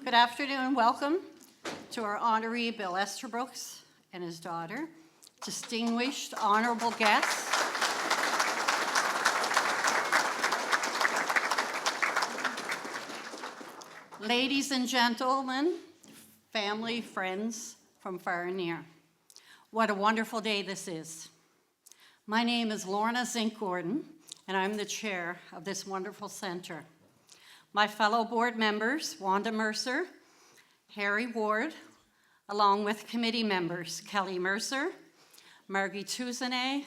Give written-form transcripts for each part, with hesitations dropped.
Good afternoon and welcome to our honoree Bill Estabrooks and his daughter, distinguished honorable guests, ladies and gentlemen, family, friends from far and near. What a wonderful day this is. My name is Lorna Zink-Gordon, and I'm the chair of this wonderful center. My fellow board members, Wanda Mercer, Harry Ward, along with committee members, Kelly Mercer, Margie Touzenet,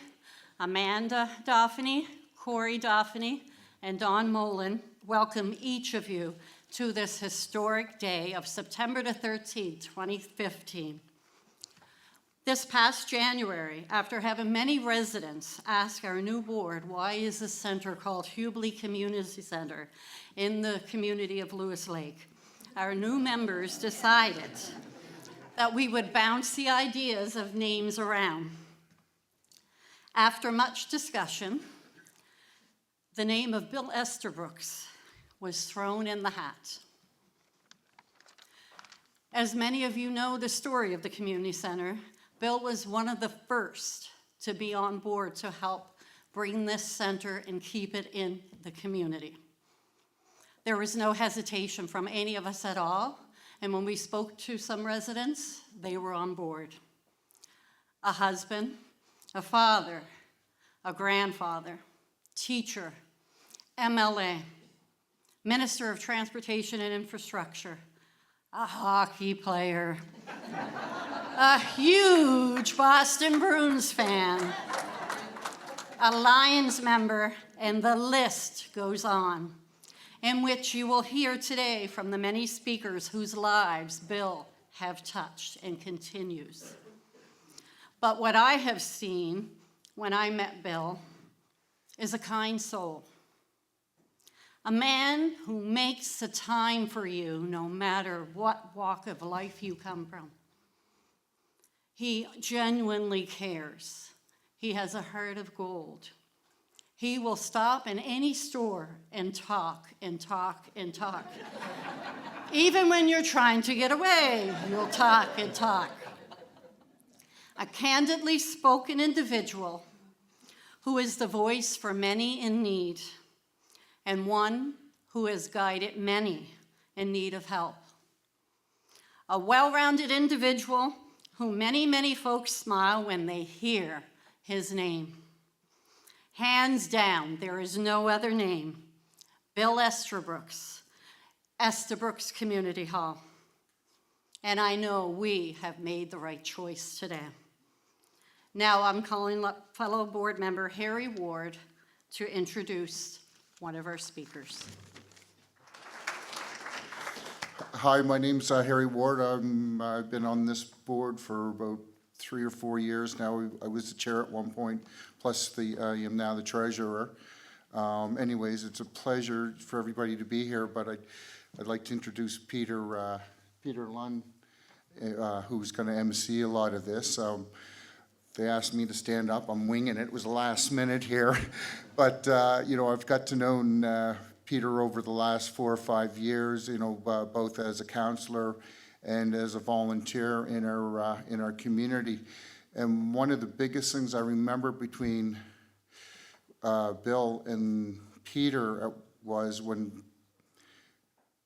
Amanda Dauphiney, Corey Dauphiney, and Don Molan, welcome each of you to this historic day of September the 13th, 2015. This past January, after having many residents ask our new board, why is this center called Hubley Community Center in the community of Lewis Lake, our new members decided that we would bounce the ideas of names around. After much discussion, the name of Bill Estabrooks was thrown in the hat. As many of you know the story of the community center, Bill was one of the first to be on board to help bring this center and keep it in the community. There was no hesitation from any of us at all, and when we spoke to some residents, they were on board. A husband, a father, a grandfather, teacher, MLA, Minister of Transportation and Infrastructure, a hockey player, a huge Boston Bruins fan, a Lions member, and the list goes on, in which you will hear today from the many speakers whose lives Bill have touched and continues. But what I have seen when I met Bill is a kind soul, a man who makes the time for you no matter what walk of life you come from. He genuinely cares. He has a heart of gold. He will stop in any store and talk and talk and talk. Even when you're trying to get away, you'll talk and talk. A candidly spoken individual who is the voice for many in need, and one who has guided many in need of help. A well-rounded individual who many folks smile when they hear his name. Hands down, there is no other name. Bill Estabrooks, Estabrooks Community Hall. And I know we have made the right choice today. Now I'm calling up fellow board member Harry Ward to introduce one of our speakers. Hi, my name's Harry Ward. I've been on this board for about 3 or 4 years now. I was the chair at one point, plus I am now the treasurer. Anyways, it's a pleasure for everybody to be here, but I'd like to introduce Peter Lund, who's going to MC a lot of this. They asked me to stand up. I'm winging it. It was last minute here. But, I've got to know Peter over the last 4 or 5 years, both as a counselor and as a volunteer in our community. And one of the biggest things I remember between Bill and Peter was when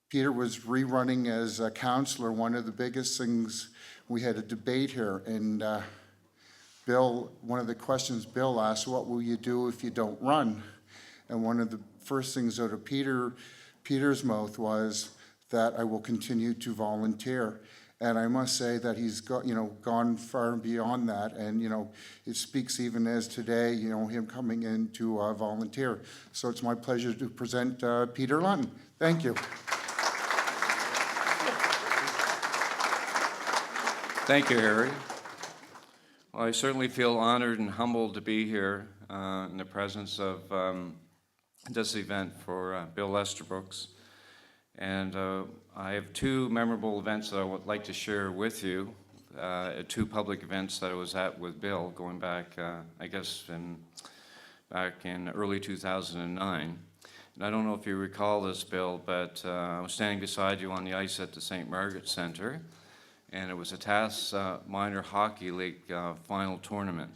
Peter was rerunning as a counselor. One of the biggest things, we had a debate here, and Bill, one of the questions Bill asked, what will you do if you don't run? And one of the first things out of Peter's mouth was that I will continue to volunteer. And I must say that he's gone far beyond that. And, it speaks even as today, him coming in to volunteer. So it's my pleasure to present Peter Lund. Thank you. Thank you, Harry. Well, I certainly feel honored and humbled to be here in the presence of this event for Bill Estabrooks. And I have 2 memorable events that I would like to share with you, 2 public events that I was at with Bill going back, back in early 2009. And I don't know if you recall this, Bill, but I was standing beside you on the ice at the St. Margaret Centre, and it was a TAS Minor Hockey League final tournament.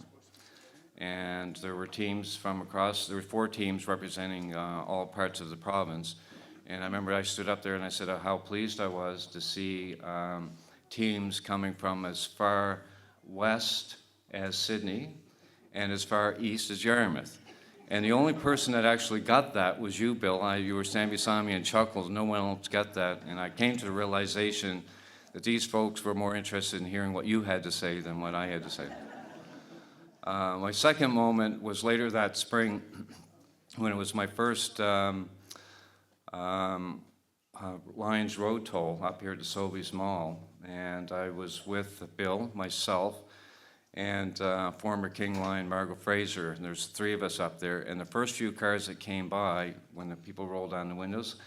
And there were teams from across, there were 4 teams representing all parts of the province. And I remember I stood up there and I said how pleased I was to see teams coming from as far west as Sydney and as far east as Yarmouth. And the only person that actually got that was you, Bill. You were standing beside me and chuckled. No one else got that. And I came to the realization that these folks were more interested in hearing what you had to say than what I had to say. My second moment was later that spring when it was my first Lions Road toll up here at the Sobeys Mall. And I was with Bill, myself, and former King Lion Margot Fraser. And there's 3 of us up there. And the first few cars that came by, when the people rolled down the windows,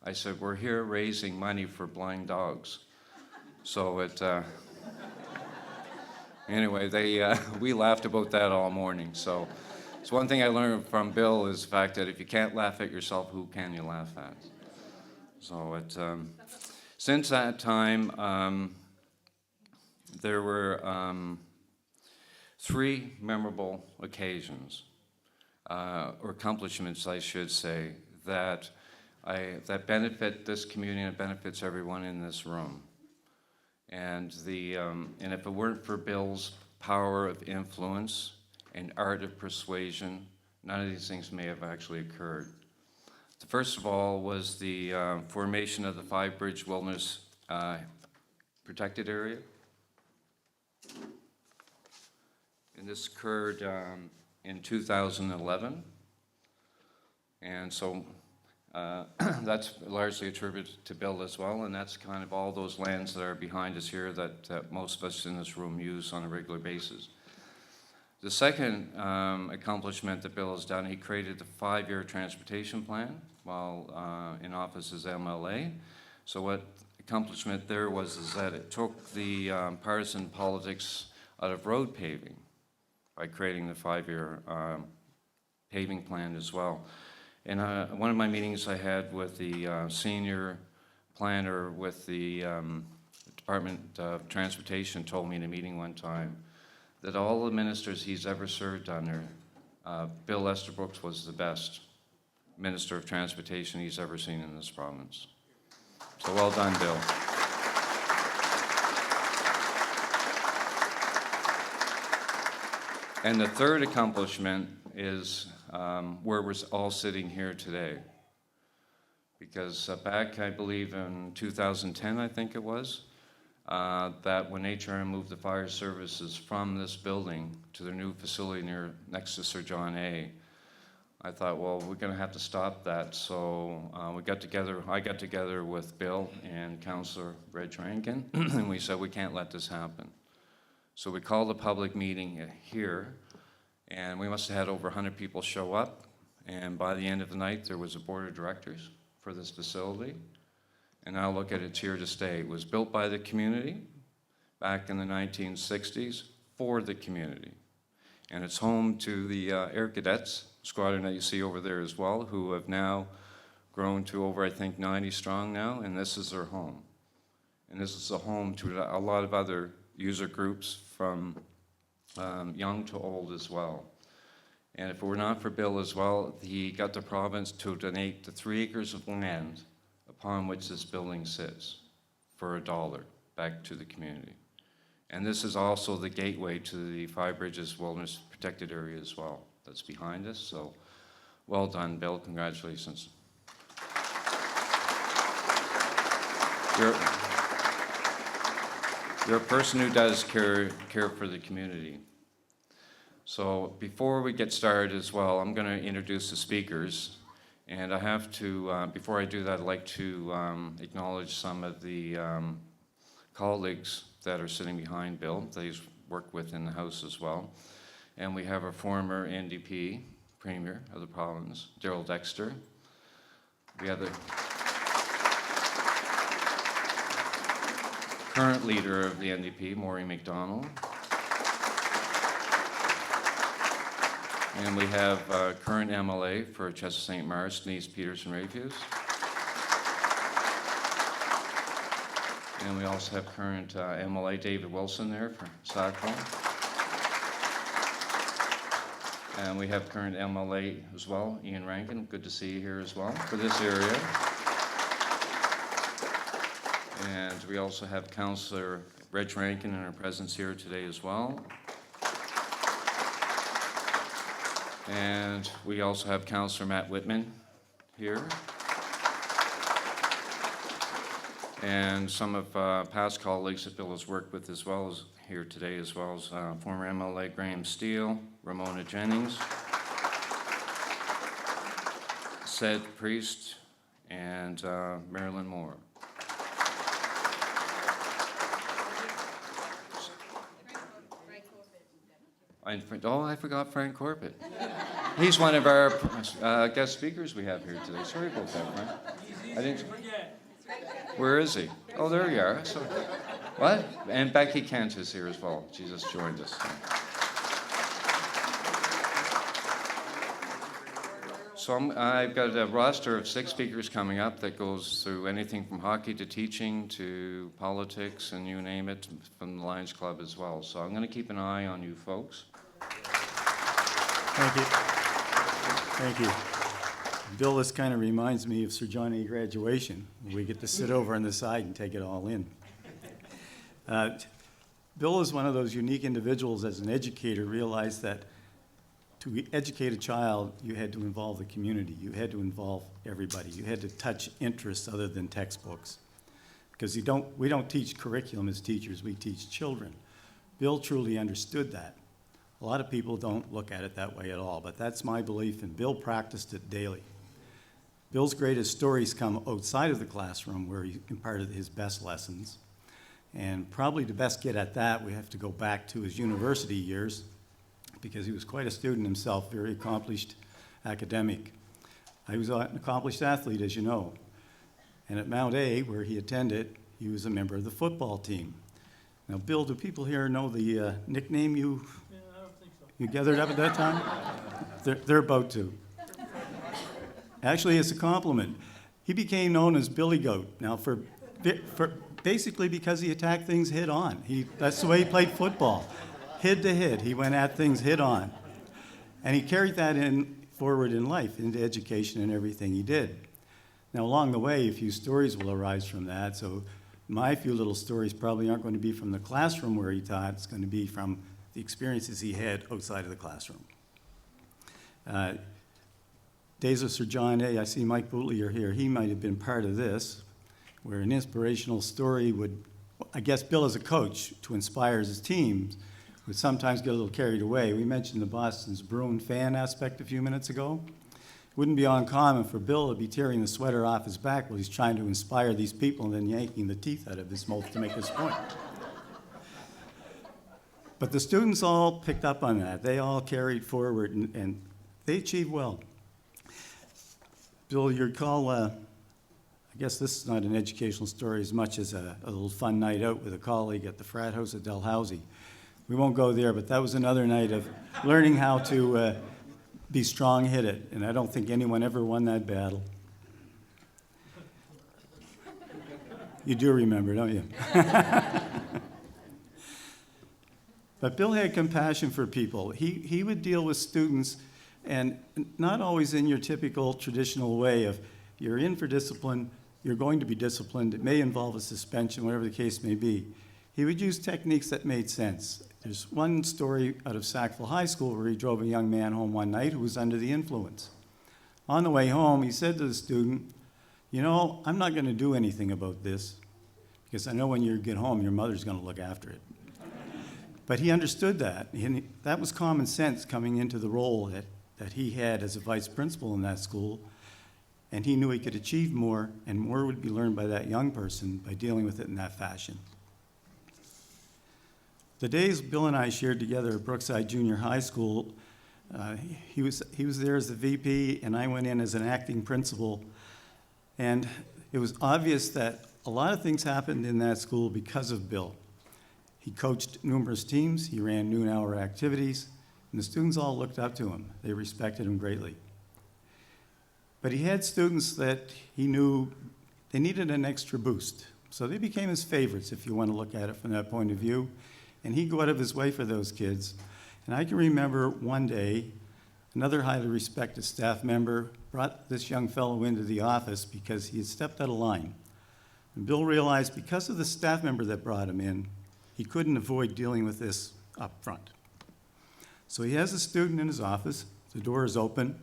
I said, "We're here raising money for blind dogs." So it, anyway, we laughed about that all morning. So it's one thing I learned from Bill is the fact that if you can't laugh at yourself, who can you laugh at? So it, since that time, there were 3 memorable occasions, or accomplishments, I should say, that benefit this community and benefits everyone in this room. And if it weren't for Bill's power of influence and art of persuasion, none of these things may have actually occurred. The first of all was the formation of the 5 Bridge Wilderness Protected Area. And this occurred in 2011. And so that's largely attributed to Bill as well, and that's kind of all those lands that are behind us here that most of us in this room use on a regular basis. The second accomplishment that Bill has done, he created the 5-year transportation plan while in office as MLA. So what accomplishment there was is that it took the partisan politics out of road paving by creating the 5-year paving plan as well. And one of my meetings I had with the senior planner with the Department of Transportation told me in a meeting one time that all the ministers he's ever served under, Bill Estabrooks was the best Minister of Transportation he's ever seen in this province. So well done, Bill. And the third accomplishment is where we're all sitting here today. Because back, I believe, in 2010, I think it was, that when HRM moved the fire services from this building to their new facility next to Sir John A., I thought, well, we're going to have to stop that. So I got together with Bill and Councillor Reg Rankin, and we said we can't let this happen. So we called a public meeting here, and we must have had over 100 people show up. And by the end of the night, there was a board of directors for this facility. And now look at it, it's here to stay. It was built by the community back in the 1960s for the community. And it's home to the Air Cadets squadron that you see over there as well, who have now grown to over, I think, 90 strong now, and this is their home. And this is a home to a lot of other user groups from young to old as well. And if it were not for Bill as well, he got the province to donate the 3 acres of land upon which this building sits for $1 back to the community. And this is also the gateway to the 5 Bridges Wilderness Protected Area as well that's behind us. So well done, Bill. Congratulations. You're a person who does care for the community. So before we get started as well, I'm going to introduce the speakers. And I have to, before I do that, I'd like to acknowledge some of the colleagues that are sitting behind Bill that he's worked with in the House as well. And we have our former NDP Premier of the province, Darrell Dexter. We have the current leader of the NDP, Maureen MacDonald. And we have current MLA for Chester St. Mary's, Denise Peterson-Rayfuse. And we also have current MLA David Wilson there for Sackville. And we have current MLA as well, Ian Rankin. Good to see you here as well for this area. And we also have Councillor Reg Rankin in our presence here today as well. And we also have Councillor Matt Whitman here. And some of past colleagues that Bill has worked with as well as here today, as well as former MLA Graham Steele, Ramona Jennings, Sed Priest, and Marilyn Moore. I forgot Frank Corbett. He's one of our guest speakers we have here today. Sorry about that, Frank. I didn't. Where is he? Oh, there you are. So, what? And Becky Kent is here as well. She just joined us. So I've got a roster of 6 speakers coming up that goes through anything from hockey to teaching to politics and you name it, from the Lions Club as well. So I'm going to keep an eye on you folks. Thank you. Thank you. Bill, this kind of reminds me of Sir John A. graduation. We get to sit over on the side and take it all in. Bill is one of those unique individuals as an educator, realized that to educate a child, you had to involve the community. You had to involve everybody. You had to touch interests other than textbooks. Because we don't teach curriculum as teachers, we teach children. Bill truly understood that. A lot of people don't look at it that way at all, but that's my belief, and Bill practiced it daily. Bill's greatest stories come outside of the classroom, where he imparted his best lessons. And probably to best get at that, we have to go back to his university years, because he was quite a student himself, very accomplished academic. He was an accomplished athlete, as you know. And at Mount A, where he attended, he was a member of the football team. Now, Bill, do people here know the nickname you gathered up at that time? They're about to. Actually, it's a compliment. He became known as Billy Goat. Now, for basically because he attacked things head on. That's the way he played football. Head to head, he went at things head on. And he carried that forward in life, into education and everything he did. Now, along the way, a few stories will arise from that. So my few little stories probably aren't going to be from the classroom where he taught. It's going to be from the experiences he had outside of the classroom. Days of Sir John A. I see Mike Bootley here. He might have been part of this, where an inspirational story would, I guess Bill as a coach, to inspire his teams, would sometimes get a little carried away. We mentioned the Boston's Bruin fan aspect a few minutes ago. It wouldn't be uncommon for Bill to be tearing the sweater off his back while he's trying to inspire these people and then yanking the teeth out of his mouth to make his point. But the students all picked up on that. They all carried forward, and they achieved well. Bill, you recall, I guess this is not an educational story as much as a little fun night out with a colleague at the frat house at Dalhousie. We won't go there, but that was another night of learning how to be strong-headed, and I don't think anyone ever won that battle. You do remember, don't you? But Bill had compassion for people. He would deal with students, and not always in your typical traditional way of, you're in for discipline, you're going to be disciplined, it may involve a suspension, whatever the case may be. He would use techniques that made sense. There's one story out of Sackville High School where he drove a young man home one night who was under the influence. On the way home, he said to the student, you know, I'm not going to do anything about this, because I know when you get home, your mother's going to look after it. But he understood that, and that was common sense coming into the role that he had as a vice principal in that school, and he knew he could achieve more, and more would be learned by that young person by dealing with it in that fashion. The days Bill and I shared together at Brookside Junior High School, he was there as the VP, and I went in as an acting principal, and it was obvious that a lot of things happened in that school because of Bill. He coached numerous teams, he ran noon-hour activities, And the students all looked up to him. They respected him greatly. But he had students that he knew they needed an extra boost. So they became his favorites, if you want to look at it from that point of view. And he'd go out of his way for those kids. And I can remember one day, another highly respected staff member brought this young fellow into the office because he had stepped out of line. And Bill realized because of the staff member that brought him in, he couldn't avoid dealing with this up front. So he has a student in his office, the door is open,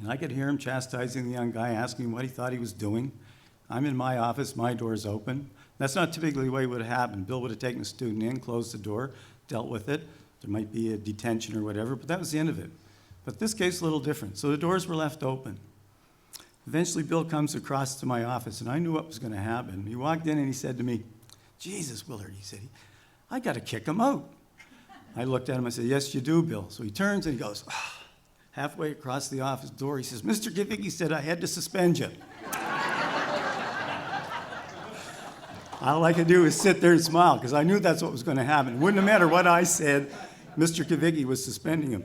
and I could hear him chastising the young guy, asking him what he thought he was doing. I'm in my office, my door's open. That's not typically the way it would have happened. Bill would have taken the student in, closed the door, dealt with it. There might be a detention or whatever, but that was the end of it. But this case is a little different. So the doors were left open. Eventually, Bill comes across to my office, and I knew what was going to happen. He walked in and he said to me, "Jesus, Willard," he said, "I got to kick him out." I looked at him, I said, "Yes, you do, Bill." So he turns and he goes, halfway across the office door, he says, "Mr. Givig," he said, "I had to suspend you." All I could do was sit there and smile, because I knew that's what was going to happen. It wouldn't have mattered what I said, Mr. Kavicki was suspending him.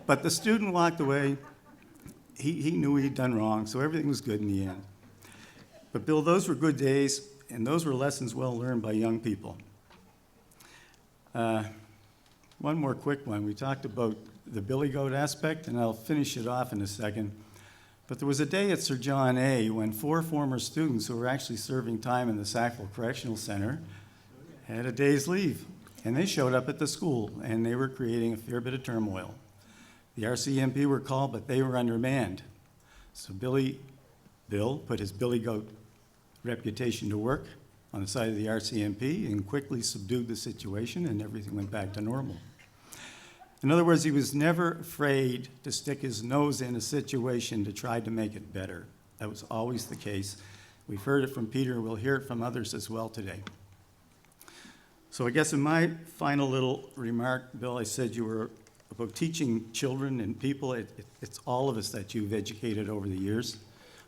But the student walked away. He knew he'd done wrong, so everything was good in the end. But Bill, those were good days, and those were lessons well learned by young people. One more quick one. We talked about the billy goat aspect, and I'll finish it off in a second. But there was a day at Sir John A. when 4 former students who were actually serving time in the Sackville Correctional Center had a day's leave. And they showed up at the school, and they were creating a fair bit of turmoil. The RCMP were called, but they were undermanned. So Bill put his billy goat reputation to work on the side of the RCMP and quickly subdued the situation, and everything went back to normal. In other words, he was never afraid to stick his nose in a situation to try to make it better. That was always the case. We've heard it from Peter, we'll hear it from others as well today. So I guess in my final little remark, Bill, I said you were about teaching children and people. It's all of us that you've educated over the years.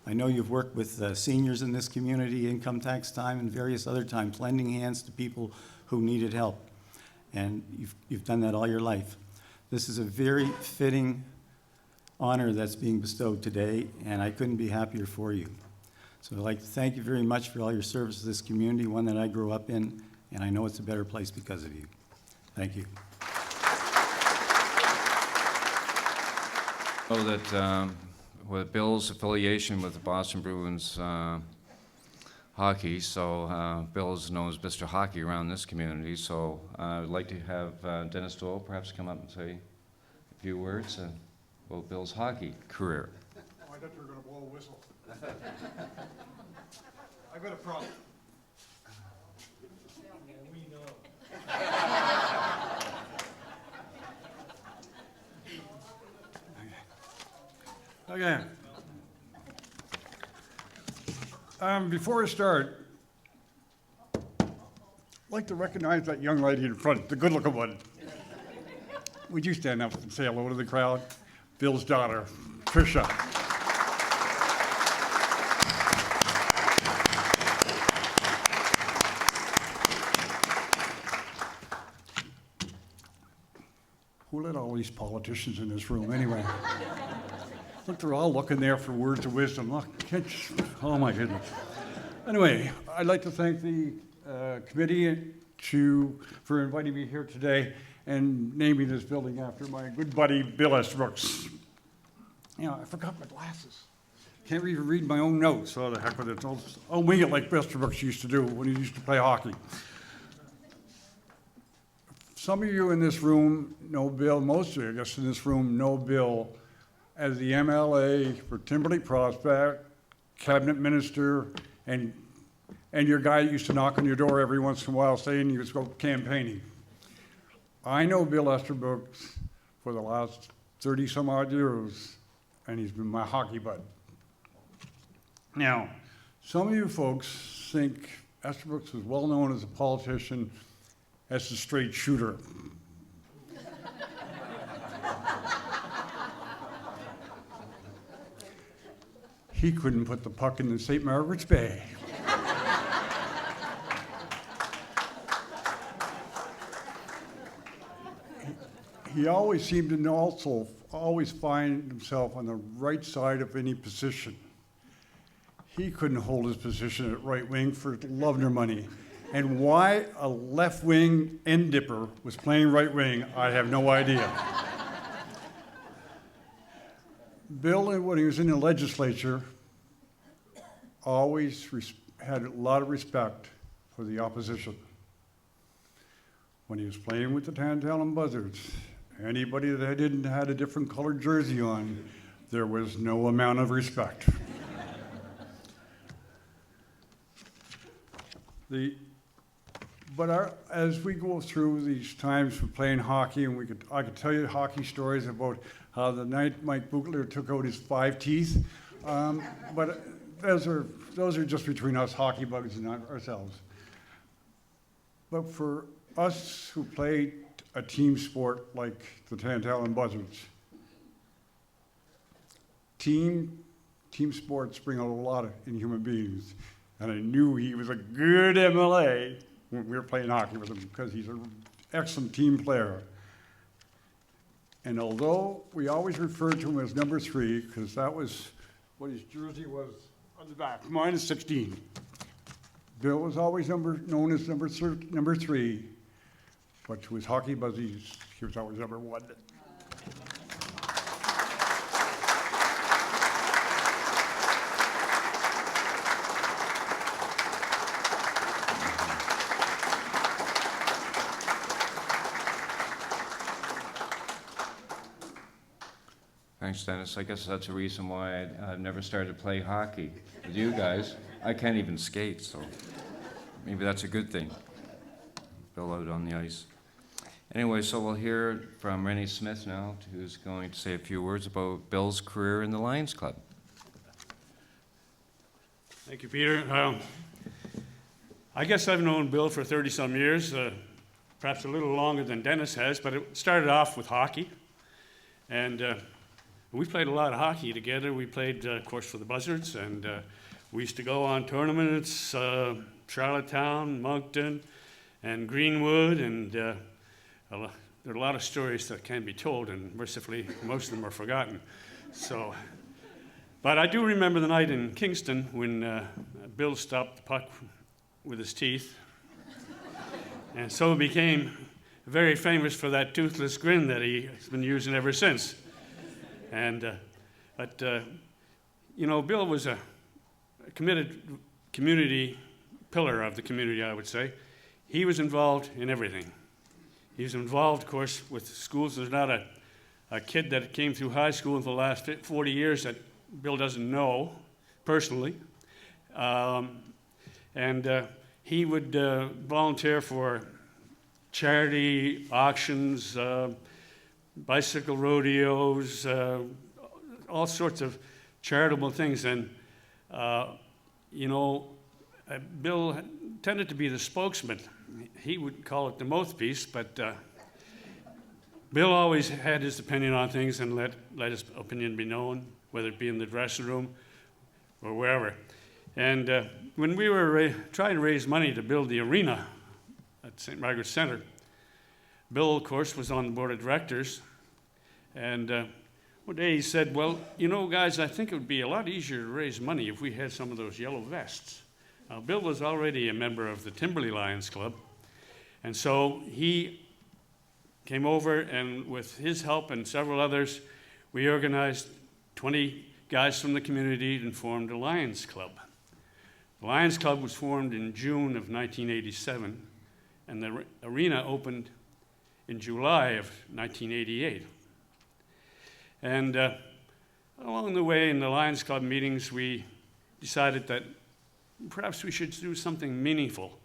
I know you've worked with seniors in this community, income tax time, and various other times, lending hands to people who needed help. And you've done that all your life. This is a very fitting honor that's being bestowed today, and I couldn't be happier for you. So I'd like to thank you very much for all your service to this community, one that I grew up in, and I know it's a better place because of you. Thank you. I know that with Bill's affiliation with the Boston Bruins hockey, so Bill is known as Mr. Hockey around this community, so I'd like to have Dennis Doyle perhaps come up and say a few words about Bill's hockey career. Oh, I thought you were going to blow a whistle. I've got a problem. We know. Okay. Before I start, I'd like to recognize that young lady in front, the good-looking one. Would you stand up and say hello to the crowd? Bill's daughter, Tricia. Who let all these politicians in this room anyway? Look, they're all looking there for words of wisdom. Look, oh my goodness. Anyway, I'd like to thank the committee for inviting me here today and naming this building after my good buddy, Bill Estabrooks. You know, I forgot my glasses. Can't even read my own notes, so the heck with it. I'll wing it like Bill Estabrooks used to do when he used to play hockey. Some of you in this room know Bill, most of you, I guess, in this room know Bill as the MLA for Timberley Prospect, cabinet minister, and your guy that used to knock on your door every once in a while saying he was campaigning. I know Bill Estabrooks for the last 30-some-odd years, and he's been my hockey bud. Now, some of you folks think Estabrooks is well known as a politician as the straight shooter. He couldn't put the puck in the St. Margaret's Bay. he always seemed to also always find himself on the right side of any position. He couldn't hold his position at right wing for love nor money. And why a left wing end dipper was playing right wing, I have no idea. Bill, when he was in the legislature, always had a lot of respect for the opposition. When he was playing with the Tantalum Buzzards, anybody that didn't had a different colored jersey on, there was no amount of respect. As we go through these times of playing hockey, and I could tell you hockey stories about how the night Mike Bugler took out his 5 teeth, but those are just between us hockey bugs and not ourselves. But for us who played a team sport like the Tantalum Buzzards, team sports bring out a lot in human beings. And I knew he was a good MLA when we were playing hockey with him because he's an excellent team player. And although we always referred to him as number 3, because that was what his jersey was on the back, mine is 16. Bill was always known as number 3, but to his hockey buzzies, he was always number 1. Thanks, Dennis. I guess that's a reason why I've never started to play hockey with you guys. I can't even skate, so maybe that's a good thing. Bill out on the ice. Anyway, so we'll hear from Rennie Smith now, who's going to say a few words about Bill's career in the Lions Club. Thank you, Peter. I guess I've known Bill for 30-some years, perhaps a little longer than Dennis has, but it started off with hockey. And we played a lot of hockey together. We played, of course, for the Buzzards, and we used to go on tournaments, Charlottetown, Moncton, and Greenwood, and there are a lot of stories that can be told, and mercifully, most of them are forgotten. So, but I do remember the night in Kingston when Bill stopped the puck with his teeth, and so became very famous for that toothless grin that he's been using ever since. And, you know, Bill was a committed community pillar of the community, I would say. He was involved in everything. He was involved, of course, with schools. There's not a kid that came through high school in the last 40 years that Bill doesn't know personally. He would volunteer for charity auctions, bicycle rodeos, all sorts of charitable things. And, you know, Bill tended to be the spokesman. He would call it the mouthpiece, but Bill always had his opinion on things and let his opinion be known, whether it be in the dressing room or wherever. And when we were trying to raise money to build the arena at St. Margaret's Center, Bill, of course, was on the board of directors. And one day he said, well, you know, guys, I think it would be a lot easier to raise money if we had some of those yellow vests. Now, Bill was already a member of the Timberley Lions Club. And so he came over, and with his help and several others, we organized 20 guys from the community and formed a Lions Club. The Lions Club was formed in June of 1987, and the arena opened in July of 1988. And along the way in the Lions Club meetings, we decided that perhaps we should do something meaningful,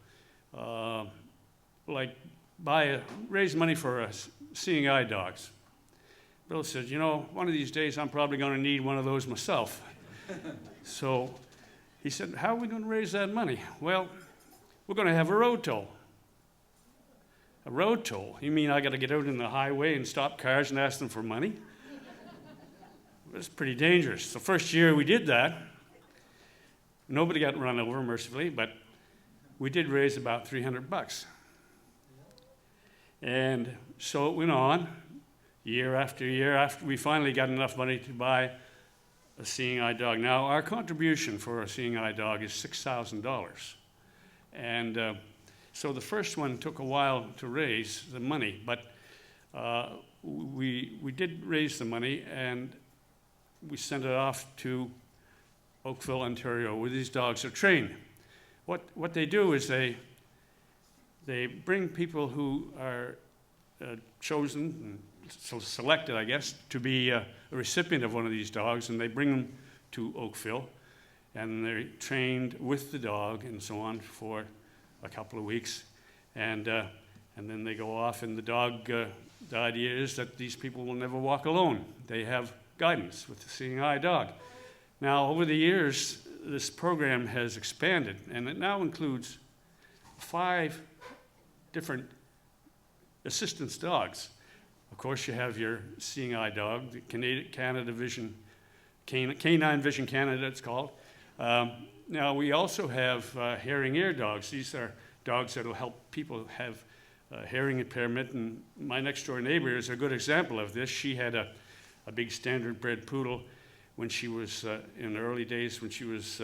like raise money for seeing eye dogs. Bill said, you know, one of these days I'm probably going to need one of those myself. So he said, how are we going to raise that money? Well, we're going to have a road toll. A road toll? You mean I got to get out in the highway and stop cars and ask them for money? It's pretty dangerous. The first year we did that, nobody got run over, mercifully, but we did raise about $300. And so it went on. year after year, after we finally got enough money to buy a seeing eye dog. Now, our contribution for a seeing eye dog is $6,000. And so the first one took a while to raise the money, but we did raise the money, and we sent it off to Oakville, Ontario, where these dogs are trained. What they do is they bring people who are chosen, and selected, I guess, to be a recipient of one of these dogs, and they bring them to Oakville, and they're trained with the dog and so on for a couple of weeks, and then they go off, and the idea is that these people will never walk alone. They have guidance with the seeing eye dog. Now, over the years, this program has expanded, and it now includes 5 different assistance dogs. Of course, you have your seeing eye dog, the Canine Vision Canada, it's called. Now, we also have hearing ear dogs. These are dogs that will help people have hearing impairment, and my next door neighbor is a good example of this. She had a big standard bred poodle when she was in the early days, when she was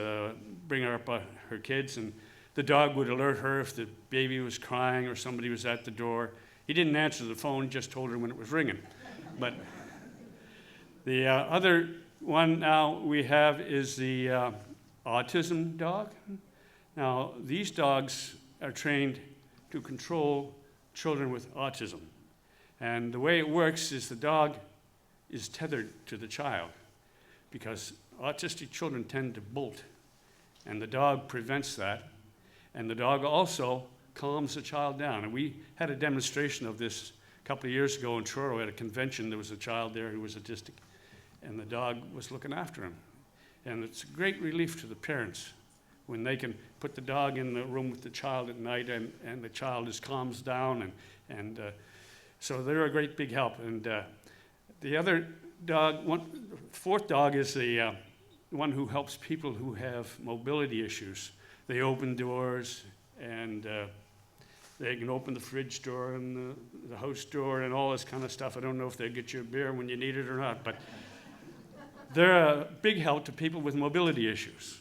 bringing up her kids, and the dog would alert her if the baby was crying or somebody was at the door. He didn't answer the phone, just told her when it was ringing. But the other one now we have is the autism dog. Now, these dogs are trained to control children with autism. And the way it works is the dog is tethered to the child, because autistic children tend to bolt, and the dog prevents that. And the dog also calms the child down. And we had a demonstration of this a couple of years ago in Toronto at a convention. There was a child there who was autistic, and the dog was looking after him. And it's a great relief to the parents when they can put the dog in the room with the child at night, and the child just calms down. And so they're a great big help. And the other dog, fourth dog is the one who helps people who have mobility issues. They open doors, and they can open the fridge door and the house door and all this kind of stuff. I don't know if they'll get you a beer when you need it or not, but they're a big help to people with mobility issues.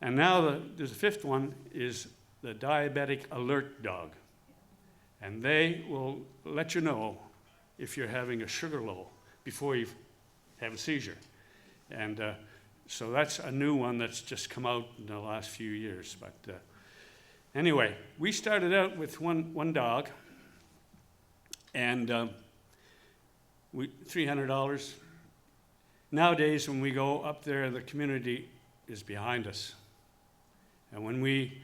And now there's a fifth one, is the diabetic alert dog. And they will let you know if you're having a sugar low before you have a seizure. And so that's a new one that's just come out in the last few years. But anyway, we started out with one dog, and $300. Nowadays, when we go up there, the community is behind us. And when we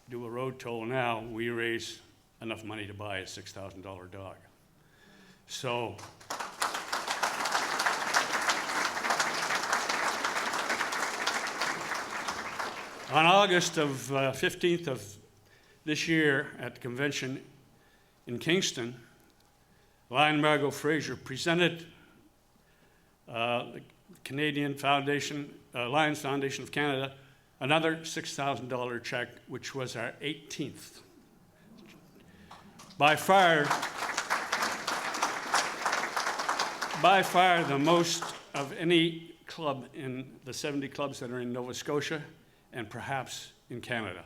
do a road toll now, we raise enough money to buy a $6,000 dog. So on August 15th of this year at the convention in Kingston, Lion Margot Fraser presented the Canadian Foundation, Lions Foundation of Canada, another $6,000 check, which was our 18th. By far the most of any club in the 70 clubs that are in Nova Scotia and perhaps in Canada.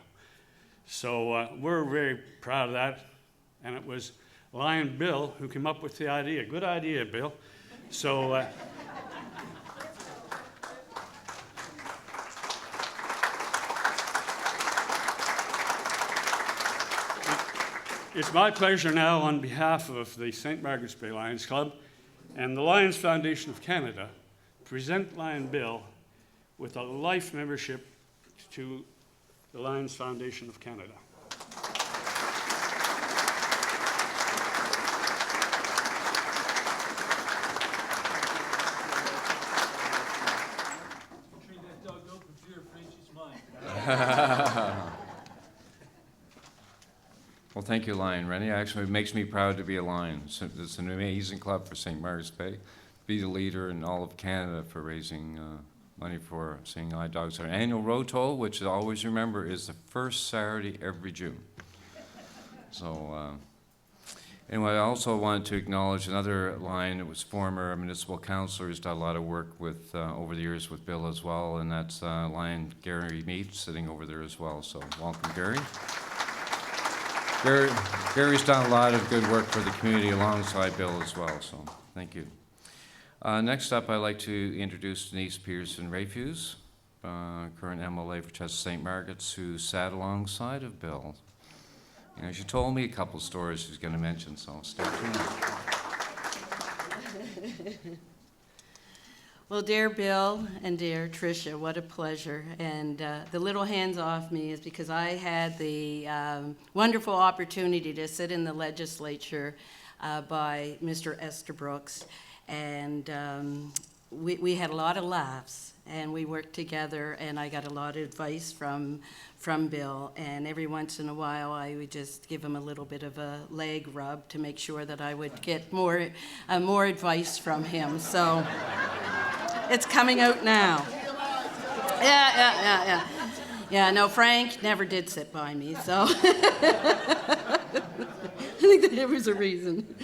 So we're very proud of that. And it was Lion Bill who came up with the idea. Good idea, Bill. So it's my pleasure now, on behalf of the St. Margaret's Bay Lions Club and the Lions Foundation of Canada, present Lion Bill with a life membership to the Lions Foundation of Canada. Treat that dog open for your afraid she's mine. Well, thank you, Lion Rennie. Actually, it makes me proud to be a Lion. It's an amazing club for St. Margaret's Bay. Be the leader in all of Canada for raising money for seeing eye dogs. Our annual road toll, which I always remember, is the first Saturday every June. So And I also wanted to acknowledge another line. It was former municipal councilor who's done a lot of work with, over the years with Bill as well, and that's Lion Gary Mead sitting over there as well. So welcome, Gary. Gary's done a lot of good work for the community alongside Bill as well, so thank you. Next up, I'd like to introduce Denise Pearson-Rayfuse, current MLA for Chester St. Margaret's, who sat alongside of Bill. You know, she told me a couple stories she's going to mention, so stay tuned. Well, dear Bill and dear Tricia, what a pleasure. And the little hands off me is because I had the wonderful opportunity to sit in the legislature by Mr. Estabrooks. And we had a lot of laughs, and we worked together, and I got a lot of advice from Bill. And every once in a while, I would just give him a little bit of a leg rub to make sure that I would get more advice from him. So it's coming out now. Yeah. Yeah, no, Frank never did sit by me, so I think that there was a reason.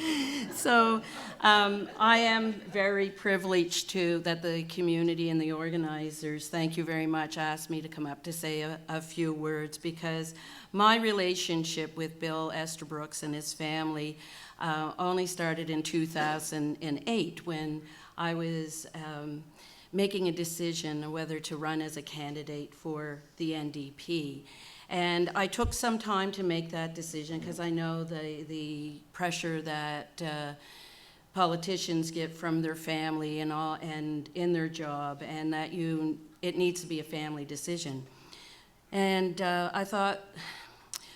So I am very privileged that the community and the organizers, thank you very much, asked me to come up to say a few words, because my relationship with Bill Estabrooks and his family only started in 2008 when I was making a decision whether to run as a candidate for the NDP. And I took some time to make that decision because I know the pressure that politicians get from their family and in their job, and that it needs to be a family decision. And I thought,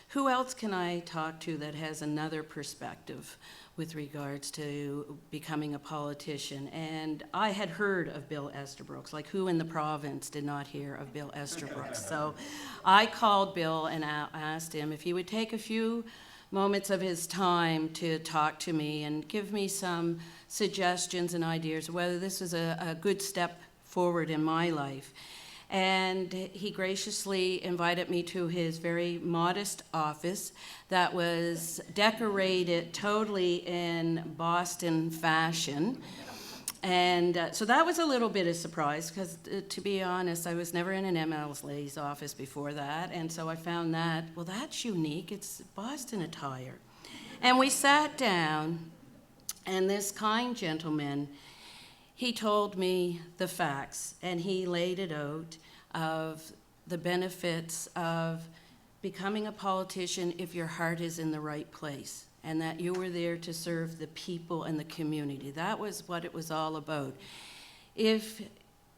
who else can I talk to that has another perspective with regards to becoming a politician? And I had heard of Bill Estabrooks, like who in the province did not hear of Bill Estabrooks? So I called Bill and asked him if he would take a few moments of his time to talk to me and give me some suggestions and ideas whether this was a good step forward in my life. And he graciously invited me to his very modest office that was decorated totally in Boston fashion. And so that was a little bit of surprise because, to be honest, I was never in an MLA's office before that. And so I found that, well, that's unique. It's Boston attire. And we sat down, and this kind gentleman, he told me the facts, and he laid it out of the benefits of becoming a politician if your heart is in the right place, and that you were there to serve the people and the community. That was what it was all about. If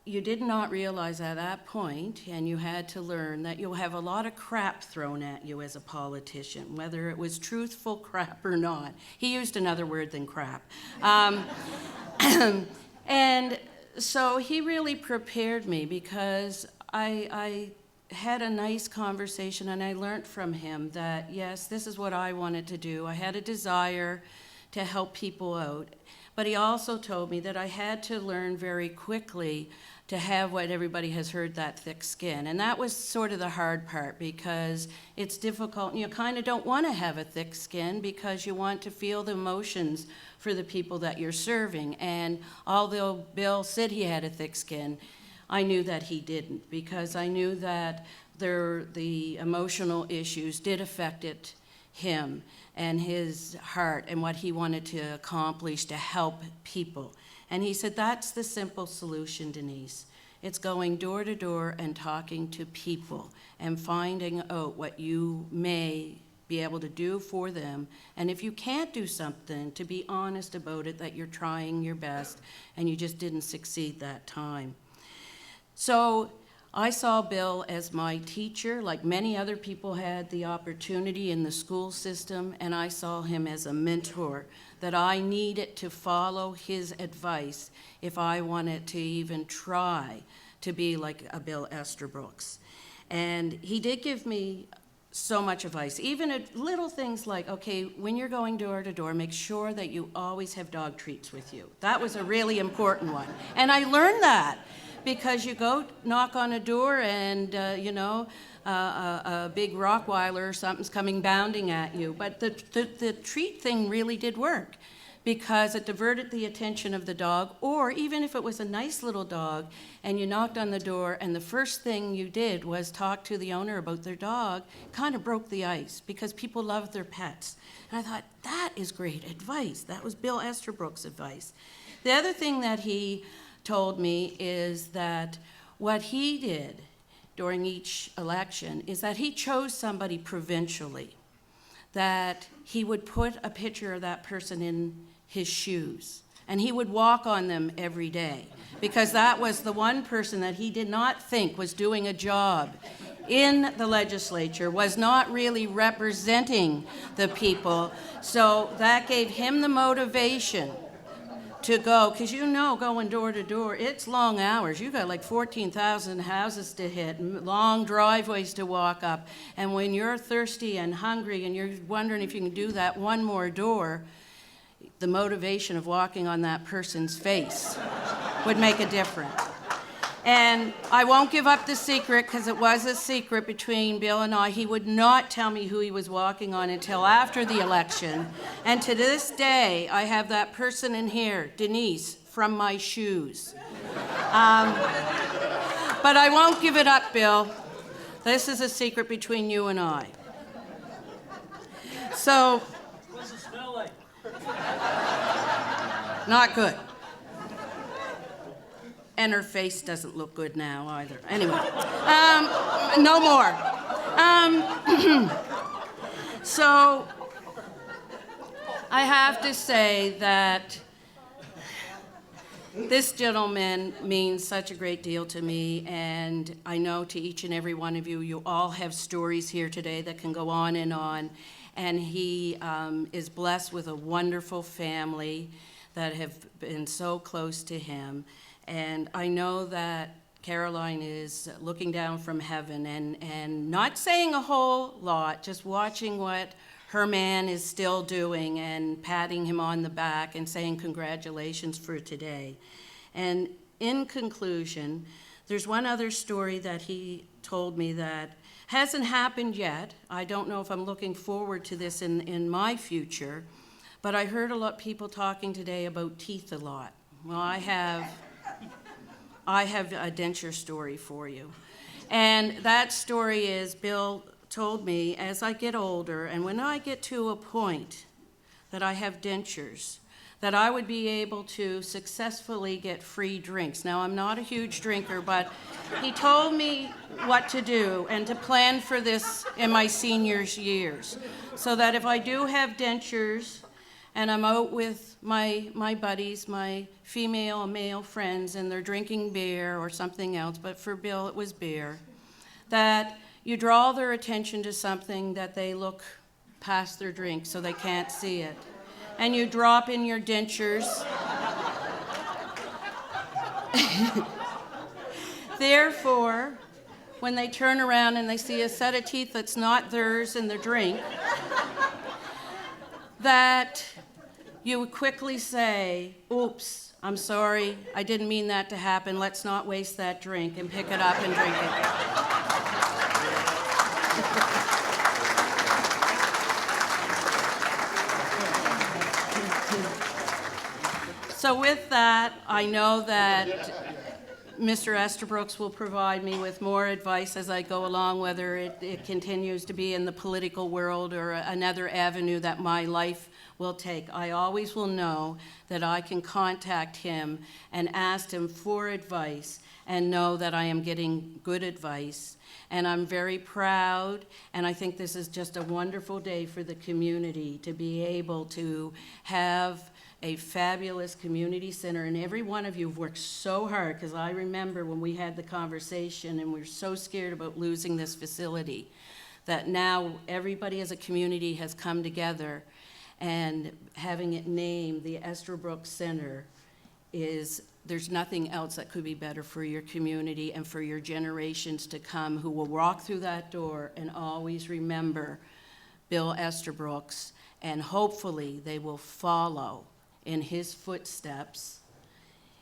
you did not realize at that point, and you had to learn that you'll have a lot of crap thrown at you as a politician, whether it was truthful crap or not. He used another word than crap. And so he really prepared me because I had a nice conversation, and I learned from him that, yes, this is what I wanted to do. I had a desire to help people out. But he also told me that I had to learn very quickly to have what everybody has heard, that thick skin. And that was sort of the hard part, because it's difficult, and you kind of don't want to have a thick skin because you want to feel the emotions for the people that you're serving. And although Bill said he had a thick skin, I knew that he didn't, because I knew that the emotional issues did affect him and his heart and what he wanted to accomplish to help people. And he said, that's the simple solution, Denise. It's going door to door and talking to people and finding out what you may be able to do for them. And if you can't do something, to be honest about it, that you're trying your best and you just didn't succeed that time. So I saw Bill as my teacher, like many other people had the opportunity in the school system, and I saw him as a mentor, that I needed to follow his advice if I wanted to even try to be like a Bill Estabrooks. And he did give me so much advice, even at little things like, okay, when you're going door to door, make sure that you always have dog treats with you. That was a really important one. And I learned that because you go knock on a door and, a big Rottweiler or something's coming bounding at you. But the treat thing really did work, because it diverted the attention of the dog, or even if it was a nice little dog and you knocked on the door and the first thing you did was talk to the owner about their dog, kind of broke the ice, because people love their pets. And I thought, that is great advice. That was Bill Estabrooks' advice. The other thing that he told me is that what he did during each election is that he chose somebody provincially, that he would put a picture of that person in his shoes, and he would walk on them every day, because that was the one person that he did not think was doing a job in the legislature, was not really representing the people. So that gave him the motivation to go, because going door to door, it's long hours. You got like 14,000 houses to hit, and long driveways to walk up. And when you're thirsty and hungry and you're wondering if you can do that one more door, the motivation of walking on that person's face would make a difference. And I won't give up the secret, because it was a secret between Bill and I. He would not tell me who he was walking on until after the election. And to this day, I have that person in here, Denise, from my shoes. But I won't give it up, Bill. This is a secret between you and I. So, What's it smell like? not good. And her face doesn't look good now either. Anyway, no more. So I have to say that this gentleman means such a great deal to me, and I know to each and every one of you, you all have stories here today that can go on, and he is blessed with a wonderful family that have been so close to him. And I know that Caroline is looking down from heaven and not saying a whole lot, just watching what her man is still doing and patting him on the back and saying congratulations for today. And in conclusion, there's one other story that he told me that hasn't happened yet. I don't know if I'm looking forward to this in my future, but I heard a lot of people talking today about teeth a lot. Well, I have a denture story for you. And that story is, Bill told me, as I get older, and when I get to a point that I have dentures, that I would be able to successfully get free drinks. Now, I'm not a huge drinker, but he told me what to do and to plan for this in my seniors' years, so that if I do have dentures, and I'm out with my buddies, my female and male friends, and they're drinking beer or something else, but for Bill it was beer, that you draw their attention to something that they look past their drink so they can't see it. And you drop in your dentures. Therefore, when they turn around and they see a set of teeth that's not theirs in their drink, that you would quickly say, oops, I'm sorry, I didn't mean that to happen, let's not waste that drink, and pick it up and drink it. So with that, I know that Mr. Estabrooks will provide me with more advice as I go along, whether it continues to be in the political world or another avenue that my life will take. I always will know that I can contact him and ask him for advice and know that I am getting good advice. And I'm very proud, and I think this is just a wonderful day for the community to be able to have a fabulous community center. And every one of you have worked so hard, because I remember when we had the conversation and we were so scared about losing this facility, that now everybody as a community has come together, and having it named the Estabrooks Center there's nothing else that could be better for your community and for your generations to come, who will walk through that door and always remember Bill Estabrooks, and hopefully they will follow in his footsteps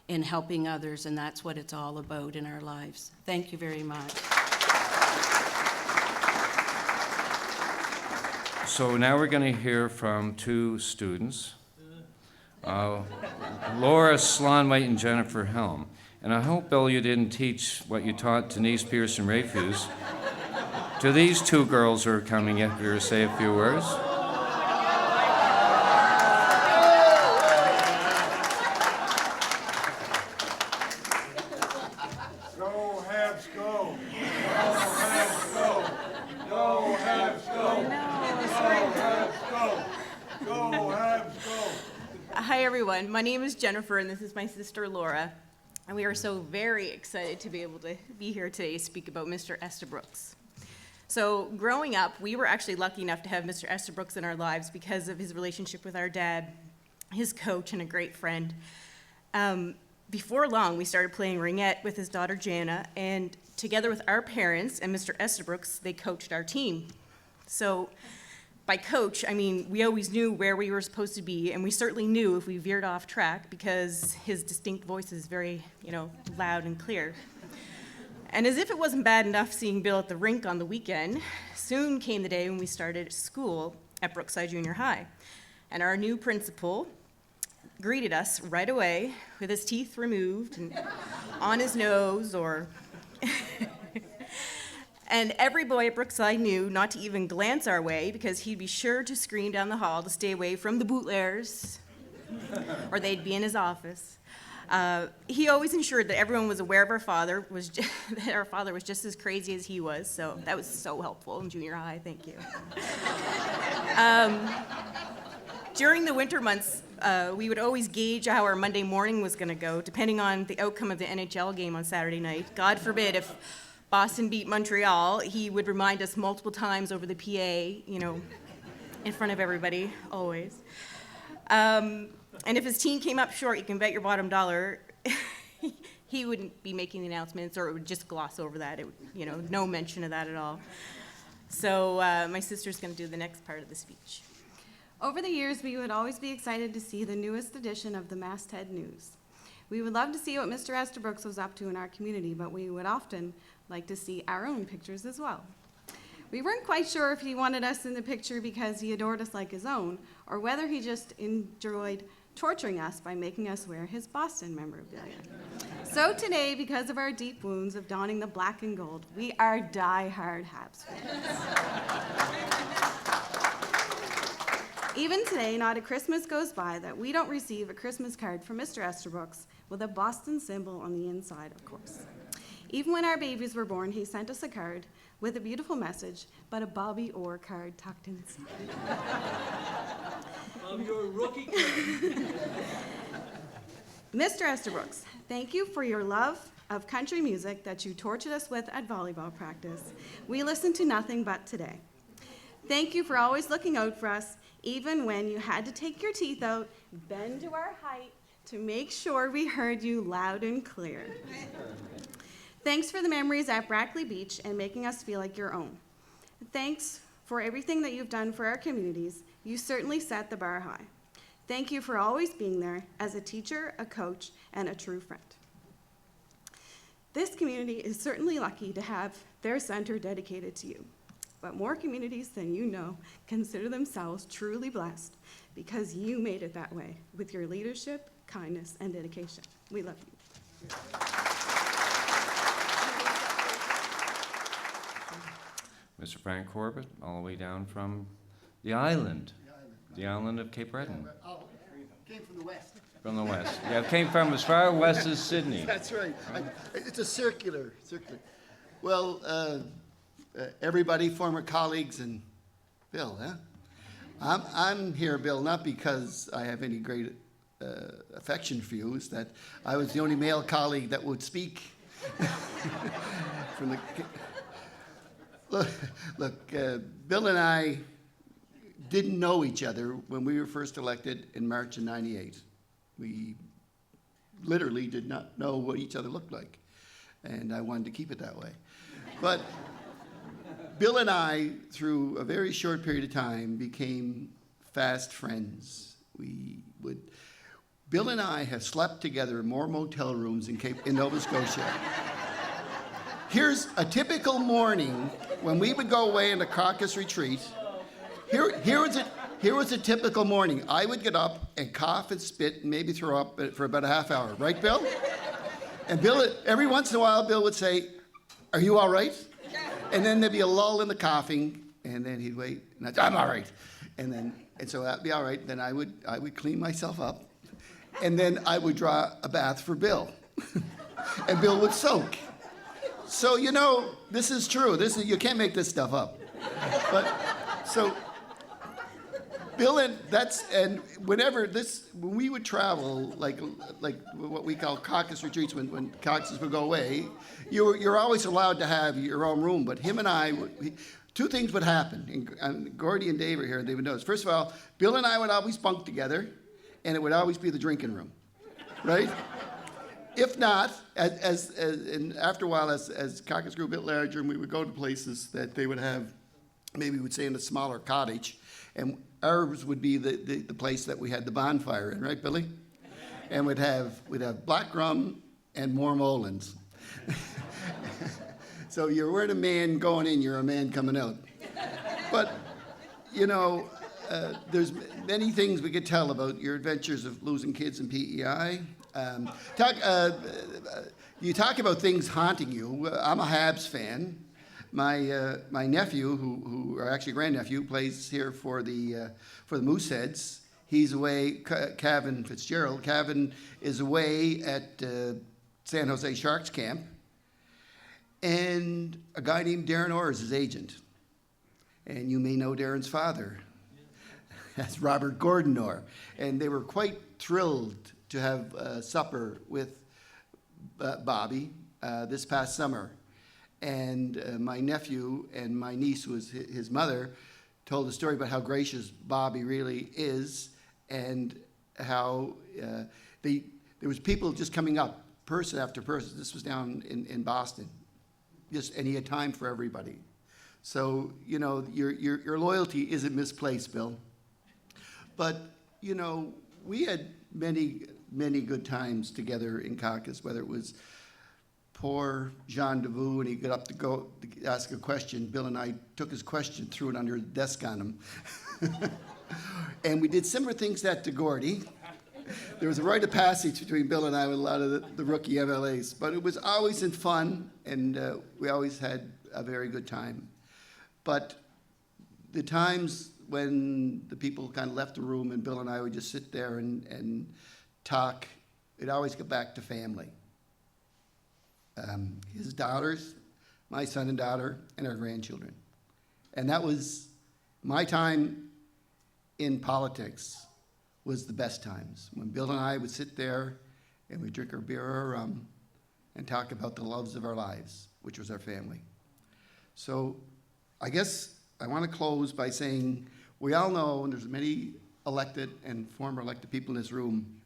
in helping others, and that's what it's all about in our lives. Thank you very much. So now we're going to hear from two students, Laura Slonwhite and Jennifer Helm. And I hope, Bill, you didn't teach what you taught Denise Pearson-Rayfuse to these two girls who are coming up here to say a few words. Go Habs, go! Go Habs, go! Go Habs, go! Go Habs, go! Go Habs, go! Hi, everyone. My name is Jennifer, and this is my sister, Laura. And we are so very excited to be able to be here today to speak about Mr. Estabrooks. So growing up, we were actually lucky enough to have Mr. Estabrooks in our lives because of his relationship with our dad, his coach, and a great friend. Before long, we started playing ringette with his daughter, Jana, and together with our parents and Mr. Estabrooks, they coached our team. So by coach, I mean, we always knew where we were supposed to be, and we certainly knew if we veered off track because his distinct voice is very, loud and clear. And as if it wasn't bad enough seeing Bill at the rink on the weekend, soon came the day when we started school at Brookside Junior High. And our new principal greeted us right away with his teeth removed and on his nose or... And every boy at Brookside knew not to even glance our way because he'd be sure to scream down the hall to stay away from the bootleggers, or they'd be in his office. He always ensured that everyone was aware of our father, that our father was just as crazy as he was, so that was so helpful in junior high, thank you. During the winter months, we would always gauge how our Monday morning was going to go, depending on the outcome of the NHL game on Saturday night. God forbid if Boston beat Montreal, he would remind us multiple times over the PA, in front of everybody, always. And if his team came up short, you can bet your bottom dollar he wouldn't be making the announcements, or it would just gloss over that. It would, no mention of that at all. So my sister's going to do the next part of the speech. Over the years, we would always be excited to see the newest edition of the Masthead News. We would love to see what Mr. Estabrooks was up to in our community, but we would often like to see our own pictures as well. We weren't quite sure if he wanted us in the picture because he adored us like his own, or whether he just enjoyed torturing us by making us wear his Boston memorabilia. So today, because of our deep wounds of donning the black and gold, we are die-hard Habs fans. Even today, not a Christmas goes by that we don't receive a Christmas card from Mr. Estabrooks with a Boston symbol on the inside, of course. Even when our babies were born, he sent us a card with a beautiful message, but a Bobby Orr card tucked inside. Bobby Orr rookie. Mr. Estabrooks, thank you for your love of country music that you tortured us with at volleyball practice. We listened to nothing but today. Thank you for always looking out for us, even when you had to take your teeth out, bend to our height, to make sure we heard you loud and clear. Thanks for the memories at Brackley Beach and making us feel like your own. Thanks for everything that you've done for our communities. You certainly set the bar high. Thank you for always being there as a teacher, a coach, and a true friend. This community is certainly lucky to have their center dedicated to you. But more communities than you know consider themselves truly blessed because you made it that way with your leadership, kindness, and dedication. We love you. Mr. Frank Corbett, all the way down from the island of Cape Breton. Came from the west. From the west. Yeah, it came from as far west as Sydney. That's right. It's a circular. Well, everybody, former colleagues, and Bill, huh? I'm here, Bill, not because I have any great affection for you, it's that I was the only male colleague that would speak. From the look, Bill and I didn't know each other when we were first elected in March of '98. We literally did not know what each other looked like, and I wanted to keep it that way. But Bill and I, through a very short period of time, became fast friends. Bill and I have slept together in more motel rooms in Nova Scotia. Here's a typical morning when we would go away in a caucus retreat. Here was a typical morning. I would get up and cough and spit and maybe throw up for about a half hour. Right, Bill? And Bill, every once in a while, Bill would say, "Are you all right?" And then there'd be a lull in the coughing, and then he'd wait, and I'd say, "I'm all right." And so that'd be all right. Then I would clean myself up, and then I would draw a bath for Bill. And Bill would soak. So, you know, this is true. You can't make this stuff up. But, so, Bill and when we would travel, like what we call caucus retreats, when caucuses would go away, you're always allowed to have your own room. But him and I, two things would happen. And Gordy and Dave are here, and they would notice. First of all, Bill and I would always bunk together, and it would always be the drinking room, right? If not, and after a while, as caucus grew a bit larger, and we would go to places that they would have, maybe we'd stay in a smaller cottage, and ours would be the place that we had the bonfire in, right, Billy? And we'd have black rum and warm Olins. So you weren't a man going in, you're a man coming out. But, you know, there's many things we could tell about your adventures of losing kids in PEI. You talk about things haunting you. I'm a Habs fan. My nephew, or actually grandnephew, plays here for the Mooseheads. He's away. Kevin Fitzgerald. Kevin is away at San Jose Sharks camp, and a guy named Darren Orr is his agent. And you may know Darren's father. That's Robert Gordon Orr, and they were quite thrilled to have supper with Bobby this past summer. And my nephew and my niece, who was his mother, told a story about how gracious Bobby really is, and how there was people just coming up, person after person. This was down in Boston, and he had time for everybody. So, you know, your loyalty isn't misplaced, Bill. But, you know, we had many good times together in caucus, whether it was poor Jean Davoux, and he got up to ask a question. Bill and I took his question, threw it under the desk on him. And we did similar things that to Gordy. There was a rite of passage between Bill and I with a lot of the rookie MLAs, but it was always in fun, and we always had a very good time. But the times when the people kind of left the room and Bill and I would just sit there and talk, it always got back to family. His daughters, my son and daughter, and our grandchildren. And that was my time in politics, was the best times. When Bill and I would sit there and we'd drink our beer or rum and talk about the loves of our lives, which was our family. So I guess I want to close by saying we all know, and there's many elected and former elected people in this room,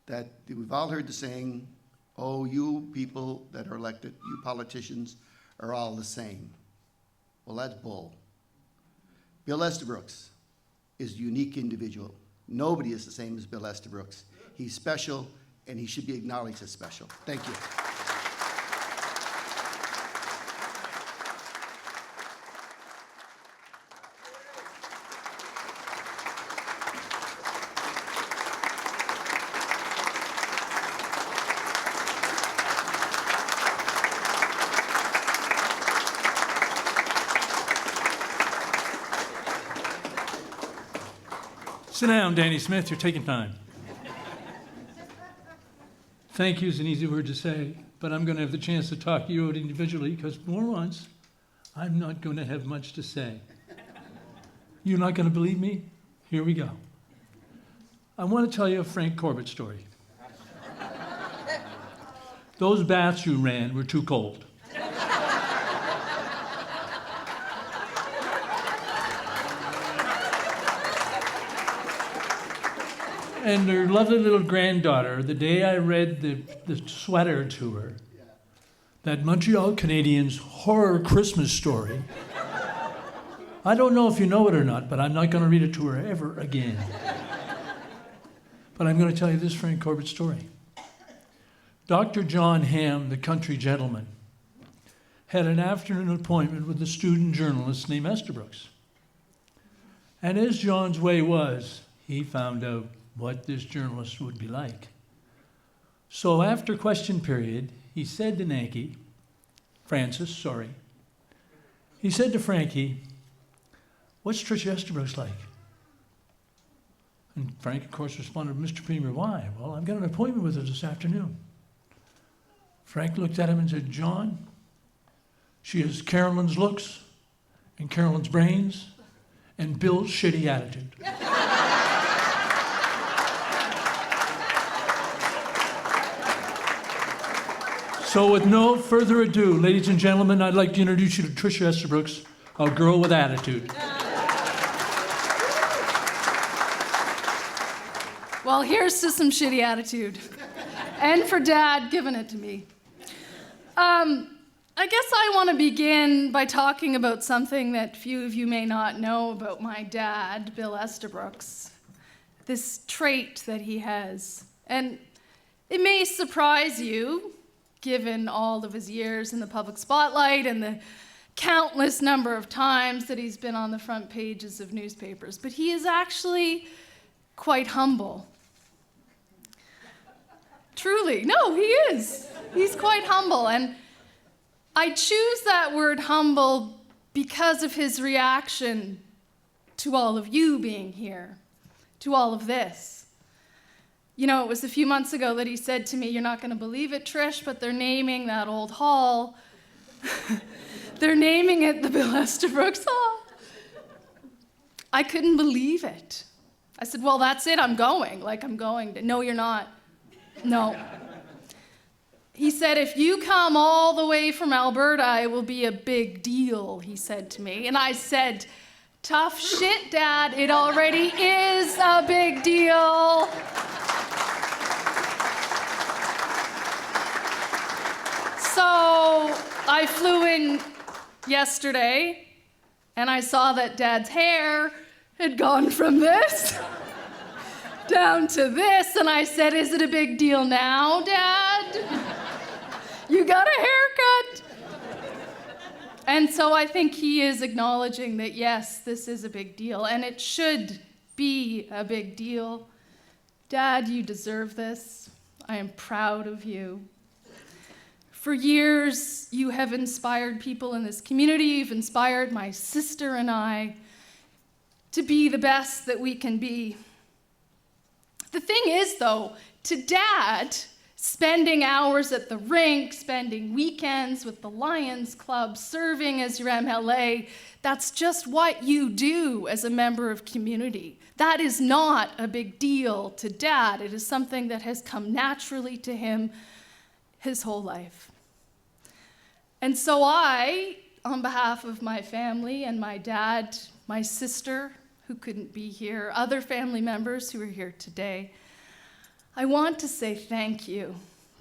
that we've all heard the saying, "Oh, you people that are elected, you politicians, are all the same." Well, that's bull. Bill Estabrooks is a unique individual. Nobody is the same as Bill Estabrooks. He's special, and he should be acknowledged as special. Thank you. Sit down, Danny Smith, you're taking time. Thank you is an easy word to say, but I'm going to have the chance to talk to you individually because for once, I'm not going to have much to say. You're not going to believe me? Here we go. I want to tell you a Frank Corbett story. Those baths you ran were too cold. And her lovely little granddaughter, the day I read the sweater to her, that Montreal Canadiens horror Christmas story, I don't know if you know it or not, but I'm not going to read it to her ever again. But I'm going to tell you this Frank Corbett story. Dr. John Hamm, the country gentleman, had an afternoon appointment with a student journalist named Estabrooks. And as John's way was, he found out what this journalist would be like. So after question period, he said to he said to Frankie, "What's Tricia Estabrooks like?" And Frank, of course, responded, "Mr. Premier, why?" "Well, I've got an appointment with her this afternoon." Frank looked at him and said, "John, she has Carolyn's looks and Carolyn's brains and Bill's shitty attitude." So with no further ado, ladies and gentlemen, I'd like to introduce you to Tricia Estabrooks, a girl with attitude. Well, here's to some shitty attitude. And for Dad giving it to me. I guess I want to begin by talking about something that few of you may not know about my dad, Bill Estabrooks. This trait that he has. And it may surprise you, given all of his years in the public spotlight and the countless number of times that he's been on the front pages of newspapers, but he is actually quite humble. Truly, no, he is. He's quite humble, and I choose that word humble because of his reaction to all of you being here, to all of this. You know, it was a few months ago that he said to me, "You're not going to believe it, Trish, but they're naming that old hall. They're naming it the Bill Estabrooks Hall." I couldn't believe it. I said, "Well, that's it, I'm going. No, you're not. No." He said, "If you come all the way from Alberta, it will be a big deal," he said to me. And I said, "Tough shit, Dad, it already is a big deal." So I flew in yesterday, and I saw that Dad's hair had gone from this down to this, and I said, "Is it a big deal now, Dad? You got a haircut." And so I think he is acknowledging that, yes, this is a big deal, and it should be a big deal. Dad, you deserve this. I am proud of you. For years, you have inspired people in this community. You've inspired my sister and I to be the best that we can be. The thing is, though, to Dad, spending hours at the rink, spending weekends with the Lions Club, serving as your MLA, that's just what you do as a member of community. That is not a big deal to Dad. It is something that has come naturally to him his whole life. And so I, on behalf of my family and my dad, my sister, who couldn't be here, other family members who are here today, I want to say thank you.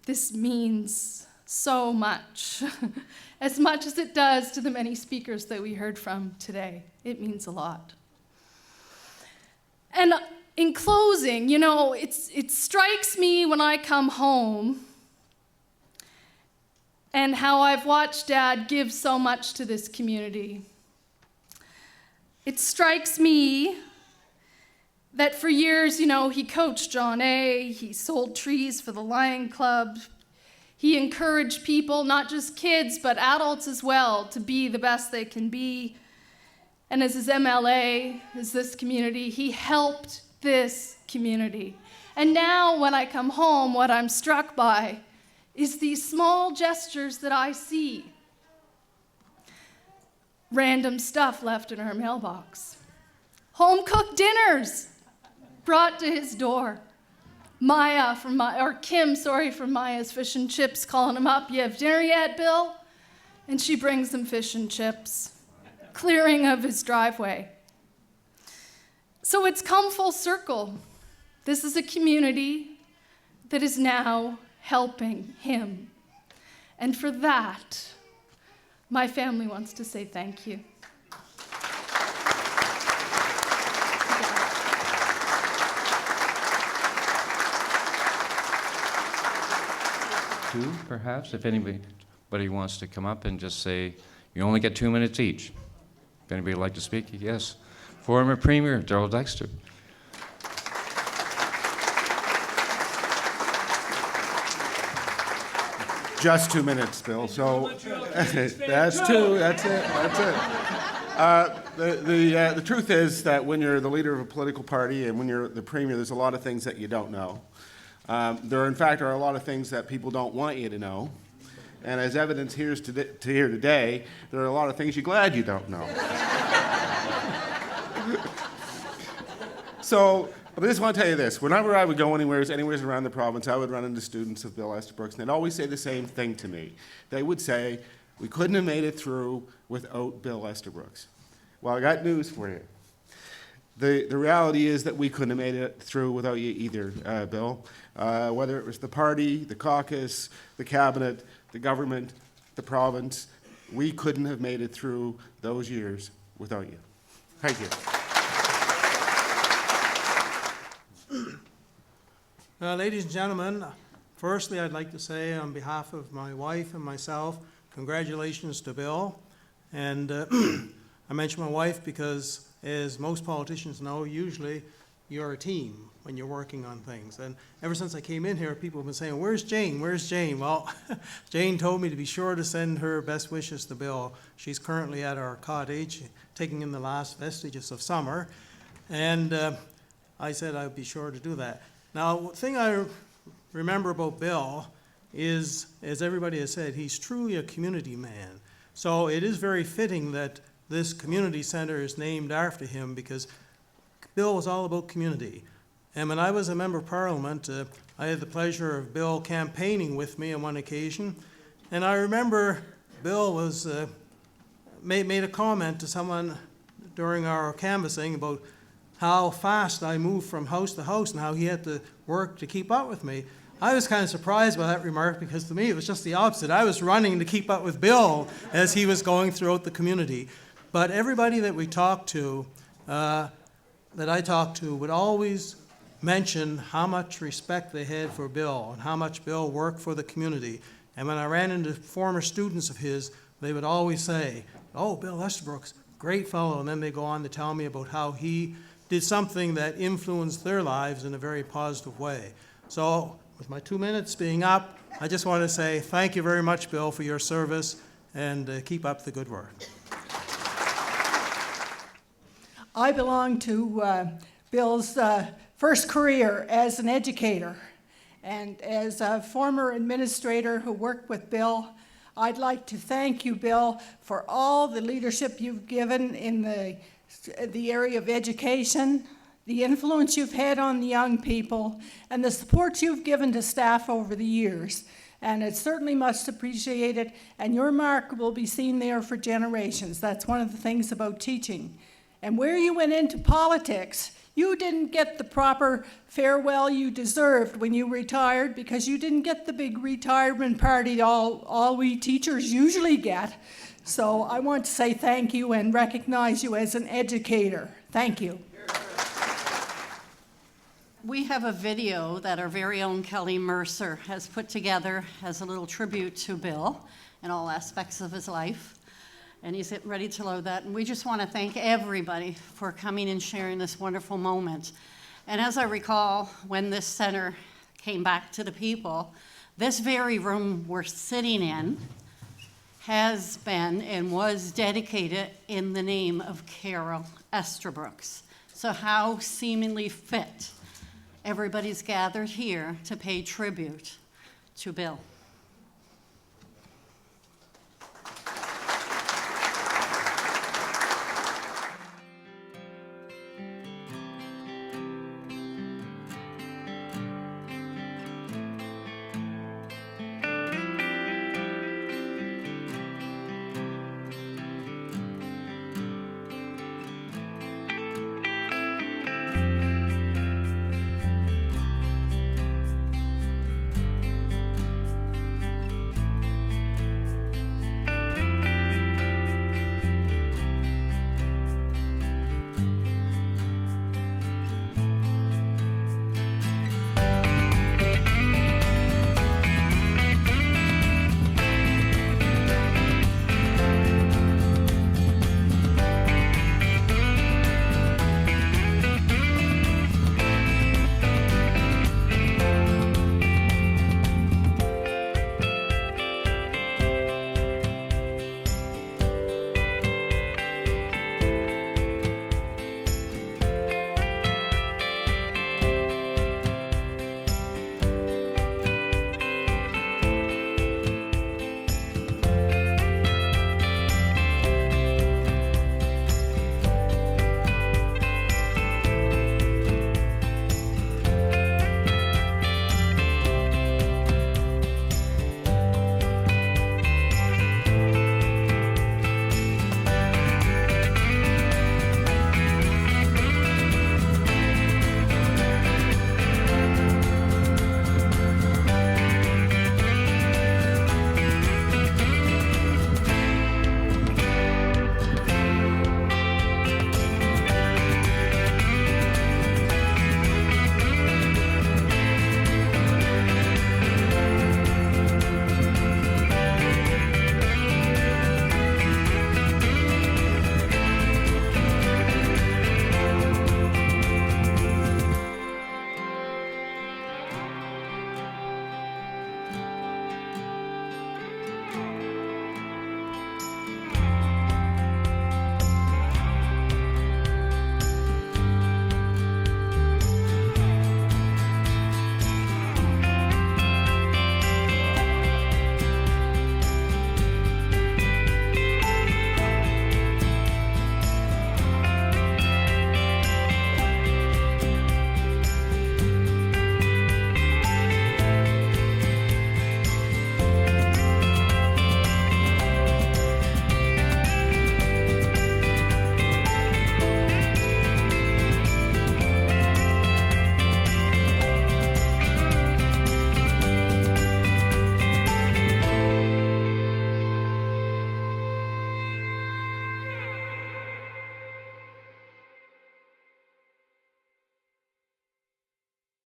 This means so much, as much as it does to the many speakers that we heard from today. It means a lot. And in closing, you know, it strikes me when I come home and how I've watched Dad give so much to this community. It strikes me that for years, you know, he coached John A., he sold trees for the Lion Club, he encouraged people, not just kids, but adults as well, to be the best they can be. And as his MLA, as this community, he helped this community. And now when I come home, what I'm struck by is these small gestures that I see. Random stuff left in her mailbox. Home-cooked dinners brought to his door. Kim from Maya's Fish and Chips calling him up, "You have dinner yet, Bill?" And she brings him fish and chips. Clearing of his driveway. So it's come full circle. This is a community that is now helping him. And for that, my family wants to say thank you. two, perhaps, if anybody wants to come up and just say, you only get 2 minutes each. If anybody would like to speak, yes. Former Premier Darrell Dexter. Just 2 minutes, Bill, so that's two, that's it. The truth is that when you're the leader of a political party and when you're the premier, there's a lot of things that you don't know. There, in fact, are a lot of things that people don't want you to know. And as evidence here today, there are a lot of things you're glad you don't know. So, but I just want to tell you this. Whenever I would go anywhere around the province, I would run into students of Bill Estabrooks, and they'd always say the same thing to me. They would say, we couldn't have made it through without Bill Estabrooks. Well, I got news for you. The reality is that we couldn't have made it through without you either, Bill. Whether it was the party, the caucus, the cabinet, the government, the province, we couldn't have made it through those years without you. Thank you. Ladies and gentlemen, firstly, I'd like to say on behalf of my wife and myself, congratulations to Bill. And I mention my wife because, as most politicians know, usually you're a team when you're working on things. And ever since I came in here, people have been saying, where's Jane? Where's Jane? Well, Jane told me to be sure to send her best wishes to Bill. She's currently at our cottage, taking in the last vestiges of summer. And I said I'd be sure to do that. Now, the thing I remember about Bill is, as everybody has said, he's truly a community man. So it is very fitting that this community center is named after him, because Bill was all about community. And when I was a member of Parliament, I had the pleasure of Bill campaigning with me on one occasion. And I remember Bill was made a comment to someone during our canvassing about how fast I moved from house to house and how he had to work to keep up with me. I was kind of surprised by that remark, because to me it was just the opposite. I was running to keep up with Bill as he was going throughout the community. But everybody that we talked to, that I talked to, would always mention how much respect they had for Bill and how much Bill worked for the community. And when I ran into former students of his, they would always say, oh, Bill Estabrooks, great fellow. And then they go on to tell me about how he did something that influenced their lives in a very positive way. So with my 2 minutes being up, I just want to say thank you very much, Bill, for your service, and keep up the good work. I belong to Bill's first career as an educator. And as a former administrator who worked with Bill, I'd like to thank you, Bill, for all the leadership you've given in the area of education, the influence you've had on the young people, and the support you've given to staff over the years. And it's certainly much appreciated, and your mark will be seen there for generations. That's one of the things about teaching. And where you went into politics, you didn't get the proper farewell you deserved when you retired, because you didn't get the big retirement party all we teachers usually get. So I want to say thank you and recognize you as an educator. Thank you. We have a video that our very own Kelly Mercer has put together as a little tribute to Bill in all aspects of his life. And he's getting ready to load that. And we just want to thank everybody for coming and sharing this wonderful moment. And as I recall, when this center came back to the people, this very room we're sitting in has been and was dedicated in the name of Carol Estabrooks. So how seemingly fit everybody's gathered here to pay tribute to Bill.